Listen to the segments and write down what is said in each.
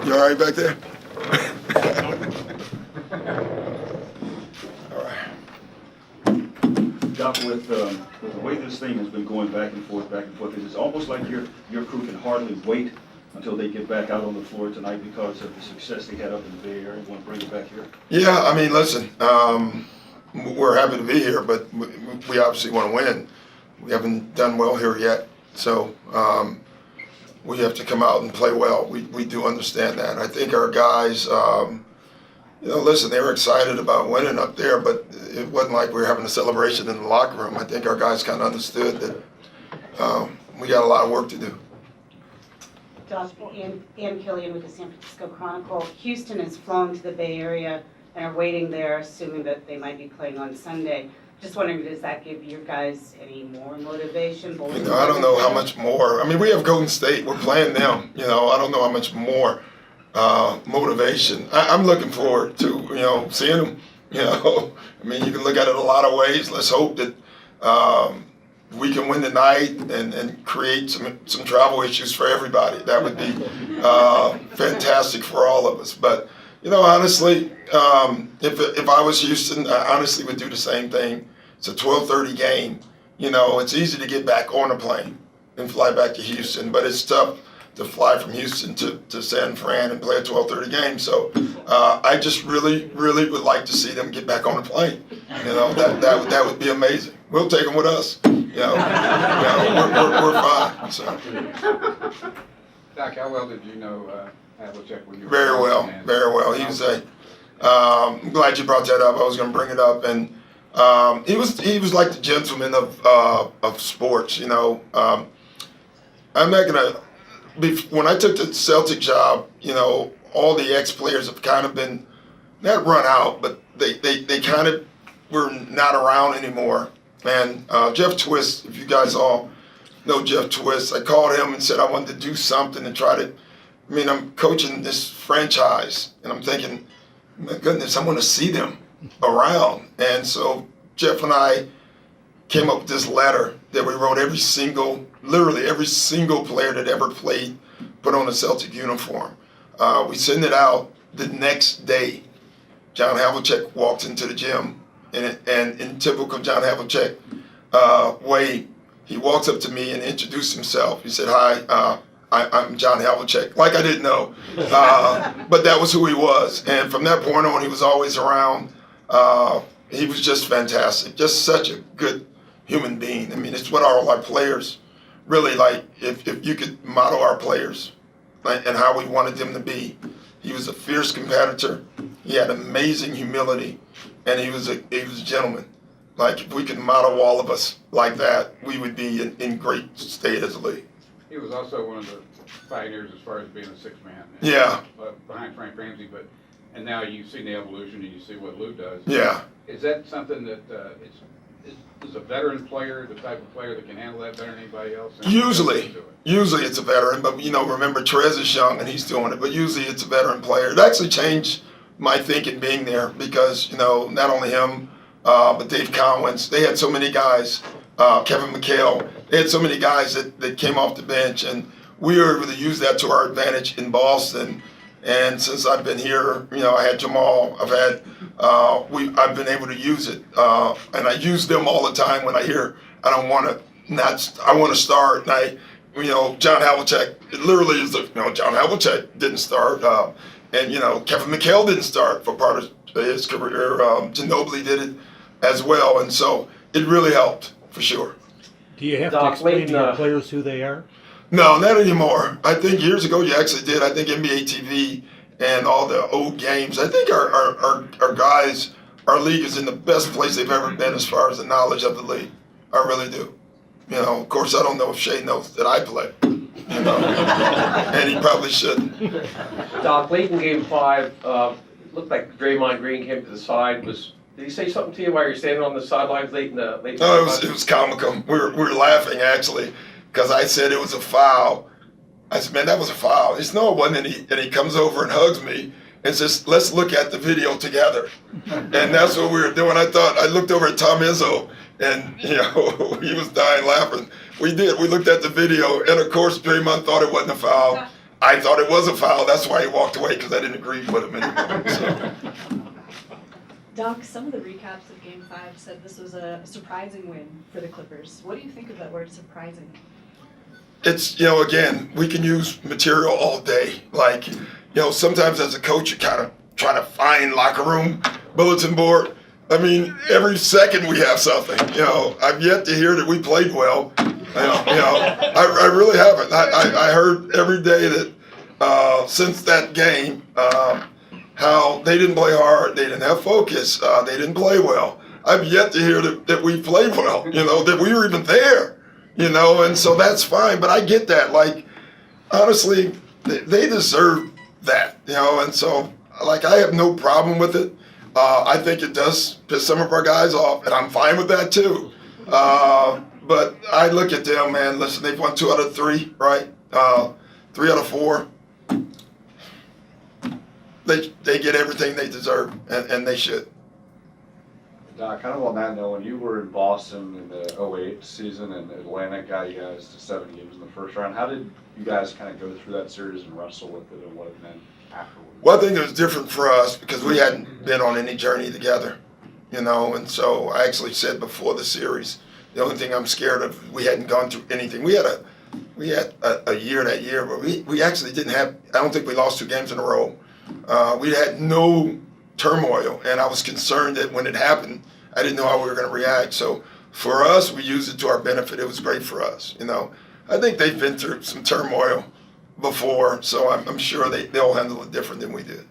You all right back there? All right. Doc, with the way this thing has been going back and forth, it's almost like your crew can hardly wait until they get back out on the floor tonight because of the success they had up in the Bay Area. Want to bring it back here? Yeah, I mean, listen, we're happy to be here, but we obviously want to win. We haven't done well here yet, so we have to come out and play well. We do understand that. I think our guys, listen, they were excited about winning up there, but it wasn't like we were having a celebration in the locker room. I think our guys kind of understood that we got a lot of work to do. Josh, Ann Killian with the San Francisco Chronicle. Houston has flown to the Bay Area and are waiting there, assuming that they might be playing on Sunday. Just wondering, does that give you guys any more motivation? I don't know how much more. I mean, we have Golden State. We're playing them. I don't know how much more motivation. I'm looking forward to, seeing them. I mean, you can look at it a lot of ways. Let's hope that we can win tonight and create some travel issues for everybody. That would be fantastic for all of us. But, honestly, if I was Houston, I honestly would do the same thing. It's a 12:30 game. It's easy to get back on a plane and fly back to Houston, but it's tough to fly from Houston to San Fran and play a 12:30 game. So I just really, really would like to see them get back on a plane. That would be amazing. We'll take them with us. We're fine. So. Doc, how well did you know Havlicek when you were Very well, very well. He was I'm glad you brought that up. I was going to bring it up, and he was like the gentleman of sports. I'm not gonna. When I took the Celtics job, all the ex-players have kind of been not run out, but they kind of were not around anymore. And Jeff Twist, if you guys all know Jeff Twist, I called him and said I wanted to do something and try to. I mean, I'm coaching this franchise, and I'm thinking, my goodness, I want to see them around. And so Jeff and I came up with this letter that we wrote literally every single player that ever played, put on a Celtic uniform. We send it out the next day. John Havlicek walked into the gym, and in typical John Havlicek way, he walks up to me and introduced himself. He said, "Hi, I'm John Havlicek," like I didn't know, but that was who he was. And from that point on, he was always around. He was just fantastic, just such a good human being. I mean, it's what all our players really like. If you could model our players and how we wanted them to be, he was a fierce competitor. He had amazing humility, and he was a gentleman. Like, if we could model all of us like that, we would be in great state as a league. He was also one of the pioneers as far as being a six-man. Yeah. Behind Frank Ramsey, and now you've seen the evolution and you see what Lou does. Yeah. Is that something that is a veteran player, the type of player that can handle that better than anybody else? Usually it's a veteran, but remember Trez is young and he's doing it, but usually it's a veteran player. It actually changed my thinking being there because, not only him, but Dave Collins, they had so many guys, Kevin McHale, they had so many guys that came off the bench, and we were able to use that to our advantage in Boston. And since I've been here, I had Jamal, I've been able to use it, and I use them all the time when I hear I want to start. And John Havlicek, it literally is John Havlicek didn't start, and Kevin McHale didn't start for part of his career. Ginobili did it as well, and so it really helped for sure. Do you have to explain to your players who they are? No, not anymore. I think years ago you actually did. I think NBA TV and all the old games. I think our guys, our league is in the best place they've ever been as far as the knowledge of the league. I really do. Of course, I don't know if Shea knows that I play. And he probably shouldn't. Doc, late in Game 5, looked like Draymond Green came to the side. Did he say something to you while you're standing on the sidelines late in the late? No, it was comical. We were laughing actually. Because I said it was a foul. I said, man, that was a foul. He said, no, it wasn't. And he comes over and hugs me and says, let's look at the video together. And that's what we were doing. I looked over at Tom Izzo, and, he was dying laughing. We did. We looked at the video, and, of course, Draymond thought it wasn't a foul. I thought it was a foul. That's why he walked away, because I didn't agree with him anymore. So. Doc, some of the recaps of Game 5 said this was a surprising win for the Clippers. What do you think of that word, surprising? It's, again, we can use material all day. Like, sometimes as a coach, you kind of try to find locker room bulletin board. I mean, every second we have something. I've yet to hear that we played well. I really haven't. I heard every day that since that game, how they didn't play hard, they didn't have focus, they didn't play well. I've yet to hear that we played well, that we were even there, and so that's fine. But I get that. Like, honestly, they deserve that, and so, like, I have no problem with it. I think it does piss some of our guys off, and I'm fine with that too. But I look at them, man, listen, they've won 2 out of 3, right? 3 out of 4. They get everything they deserve, and they should. Doc, kind of on that note, when you were in Boston in the 2008 season and Atlanta got you guys to 7 games in the first round, how did you guys kind of go through that series and wrestle with it and what it meant afterwards? Well, I think it was different for us because we hadn't been on any journey together, and so I actually said before the series, the only thing I'm scared of, we hadn't gone through anything. We had a year that year where we actually didn't have, I don't think we lost 2 games in a row. We had no turmoil, and I was concerned that when it happened, I didn't know how we were going to react. So for us, we used it to our benefit. It was great for us. I think they've been through some turmoil before, so I'm sure they'll handle it different than we did.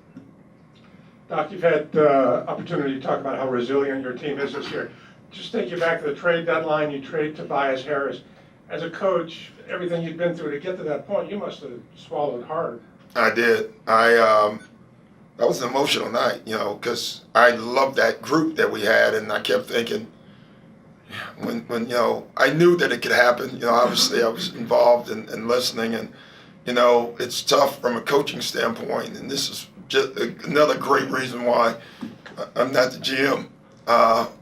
Doc, you've had opportunity to talk about how resilient your team is this year. Just take you back to the trade deadline. You trade Tobias Harris. As a coach, everything you've been through to get to that point, you must have swallowed hard. I did. That was an emotional night, because I loved that group that we had, and I kept thinking, when I knew that it could happen. Obviously I was involved and listening, and it's tough from a coaching standpoint, and this is just another great reason why I'm not the GM,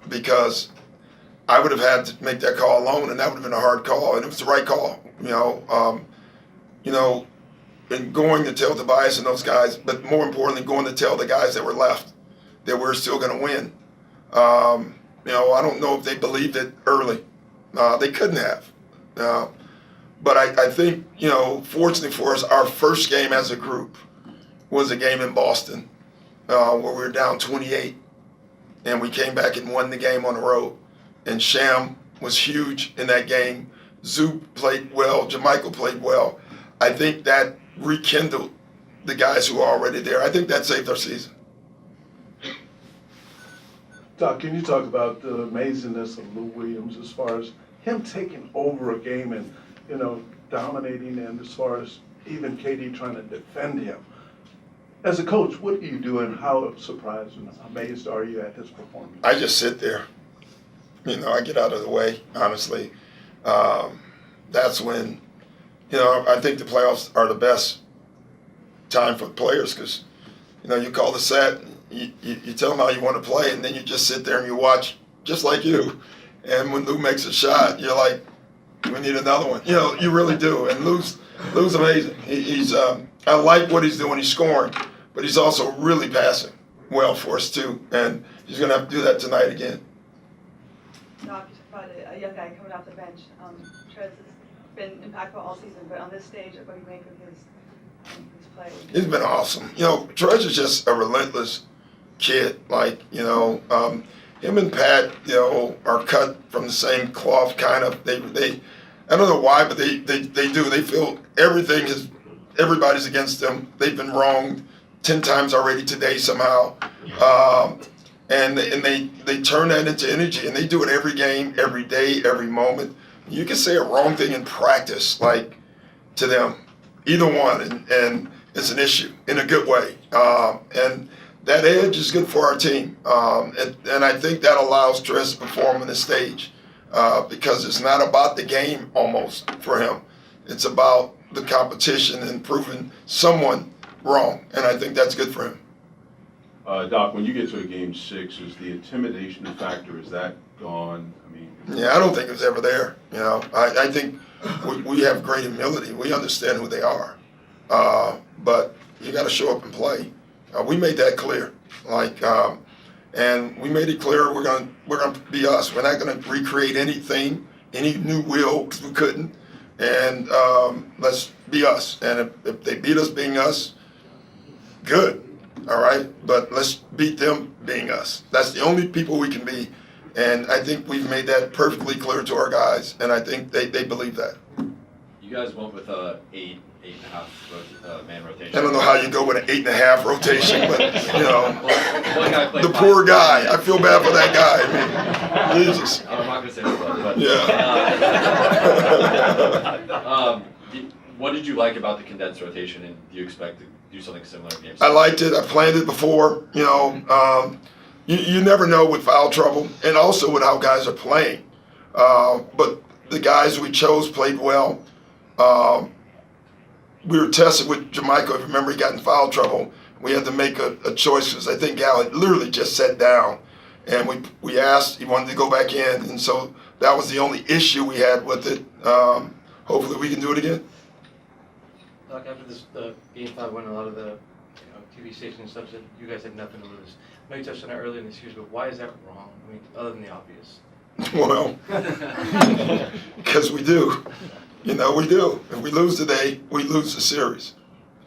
because I would have had to make that call alone, and that would have been a hard call, and it was the right call, and going to tell Tobias and those guys, but more importantly, going to tell the guys that were left that we're still going to win. I don't know if they believed it early. They couldn't have. But I think, fortunately for us, our first game as a group was a game in Boston where we were down 28, and we came back and won the game on the road. And Sham was huge in that game. Zoop played well. Jermichael played well. I think that rekindled the guys who were already there. I think that saved our season. Doc, can you talk about the amazingness of Lou Williams as far as him taking over a game and, dominating, and as far as even KD trying to defend him? As a coach, what do you do, and how surprised and amazed are you at his performance? I just sit there. I get out of the way, honestly. That's when, I think the playoffs are the best time for players because, you call the set, you tell them how you want to play, and then you just sit there and you watch just like you. And when Lou makes a shot, you're like, we need another one. You really do. And Lou's amazing. He's I like what he's doing. He's scoring, but he's also really passing well for us too. And he's going to have to do that tonight again. Doc, you talked about a young guy coming off the bench. Trez has been impactful all season, but on this stage, what do you make of his play? He's been awesome. Trez is just a relentless kid. Like, him and Pat, are cut from the same cloth, kind of. They I don't know why, but they do. They feel everybody's against them. They've been wronged 10 times already today somehow. And they turn that into energy, and they do it every game, every day, every moment. You can say a wrong thing in practice, like, to them, either one, and it's an issue in a good way. And that edge is good for our team. And I think that allows Trez to perform on the stage because it's not about the game almost for him. It's about the competition and proving someone wrong, and I think that's good for him. Doc, when you get to a game 6, is the intimidation factor, is that gone? Yeah, I don't think it was ever there. I think we have great humility. We understand who they are. but you got to show up and play. We made that clear, and we made it clear we're gonna be us. We're not gonna recreate anything, any new wheel, because we couldn't. And let's be us. And if they beat us being us, good, all right. But let's beat them being us. That's the only people we can be. And I think we've made that perfectly clear to our guys, and I think they believe that. You guys went with a 8.5 man rotation. I don't know how you go with an 8.5 rotation, but you know, One guy played the 5. poor guy. I feel bad for that guy. I mean, Jesus. I'm not gonna say anybody, but Yeah. What did you like about the condensed rotation, and do you expect to do something similar in games? I liked it. I planned it before. You know, you never know with foul trouble, and also with how guys are playing. But the guys we chose played well. We were tested with Jamaica. If you remember, he got in foul trouble. We had to make a choice because I think Gal had literally just sat down, and we asked he wanted to go back in, and so that was the only issue we had with it. Hopefully, we can do it again. Doc, after this Game 5 win, a lot of the TV stations and stuff said you guys had nothing to lose. I know you touched on it earlier in the series, but why is that wrong? I mean, other than the obvious. Well, because we do. You know, we do. If we lose today, we lose the series.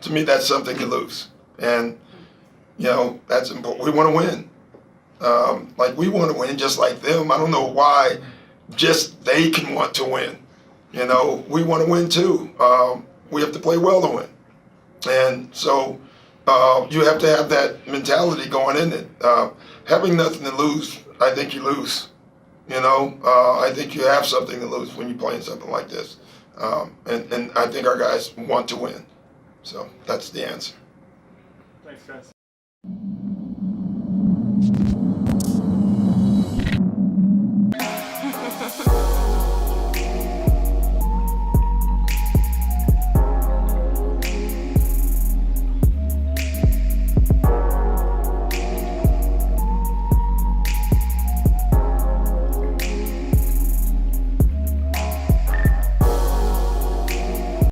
To me, that's something to lose. And, you know, that's important. We want to win. Like, we want to win just like them. I don't know why just they can want to win. You know, we want to win too. We have to play well to win. And so you have to have that mentality going in it. Having nothing to lose, I think you lose. You know, I think you have something to lose when you're playing something like this. And I think our guys want to win. So that's the answer. Thanks, guys.